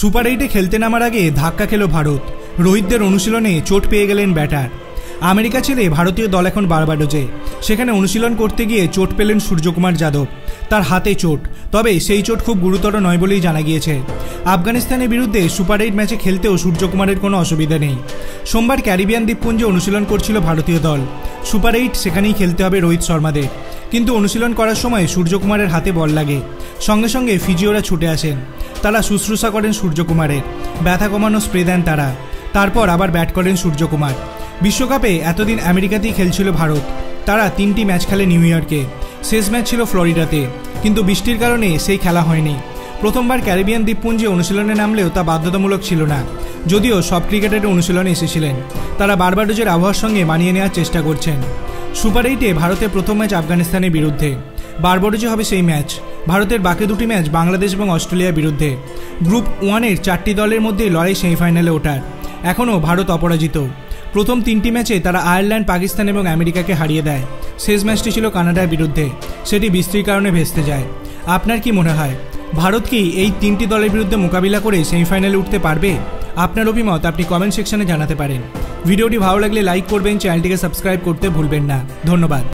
Super 8-এ খেলতে নামার আগে ধাক্কা খেল ভারত। রোহিতদের অনুশীলনে চোট পেয়ে গেলেন ব্যাটার। আমেরিকা ছেড়ে ভারতীয় দল এখন বারবাডোজে। সেখানে অনুশীলন করতে গিয়ে চোট পেলেন সূর্যকুমার যাদব। তার হাতে চোট, তবে সেই চোট খুব গুরুতর নয় বলেই জানা গিয়েছে। আফগানিস্তানের বিরুদ্ধে সুপার 8 ম্যাচে খেলতেও সূর্যকুমারের কোনো অসুবিধা নেই। সোমবার ক্যারিবিয়ান দ্বীপপুঞ্জে অনুশীলন করছিল ভারতীয় দল। সুপার 8 সেখানেই খেলতে হবে রোহিত শর্মাদের। কিন্তু অনুশীলন করার সময় সূর্যকুমারের হাতে বল লাগে। সঙ্গে সঙ্গে ফিজিওরা ছুটে আসেন। তারা শুশ্রূষা করেন সূর্যকুমারের, ব্যথা কমানো স্প্রে দেন তারা। তারপর আবার ব্যাট করেন সূর্যকুমার। বিশ্বকাপে এতদিন আমেরিকাতেই খেলছিল ভারত। তারা 3টি ম্যাচ খেলে নিউ ইয়র্কে। শেষ ম্যাচ ছিল ফ্লোরিডাতে, কিন্তু বৃষ্টির কারণে সেই খেলা হয়নি। প্রথমবার ক্যারিবিয়ান দ্বীপপুঞ্জে অনুশীলনে নামলেও তা বাধ্যতামূলক ছিল না, যদিও সব ক্রিকেটারের অনুশীলনে এসেছিলেন। তারা বারবাডোজের আবহাওয়ার সঙ্গে মানিয়ে নেওয়ার চেষ্টা করছেন। সুপার 8-এ ভারতের প্রথম ম্যাচ আফগানিস্তানের বিরুদ্ধে। বারবাডোজে হবে সেই ম্যাচ। ভারতের বাকি দুটি ম্যাচ বাংলাদেশ এবং অস্ট্রেলিয়ার বিরুদ্ধে। গ্রুপ 1-এর 4টি দলের মধ্যে লড়াই সেমিফাইনালে ওঠার। এখনও ভারত অপরাজিত। প্রথম 3টি ম্যাচে তারা আয়ারল্যান্ড, পাকিস্তান এবং আমেরিকাকে হারিয়ে দেয়। শেষ ম্যাচটি ছিল কানাডার বিরুদ্ধে, সেটি বৃষ্টির কারণে ভেস্তে যায়। আপনার কি মনে হয়, ভারত কি এই 3টি দলের বিরুদ্ধে মোকাবিলা করে সেমিফাইনালে উঠতে পারবে? আপনার অভিমত আপনি কমেন্ট সেকশনে জানাতে পারেন। ভিডিওটি ভালো লাগলে লাইক করবেন, চ্যানেলটিকে সাবস্ক্রাইব করতে ভুলবেন না। ধন্যবাদ।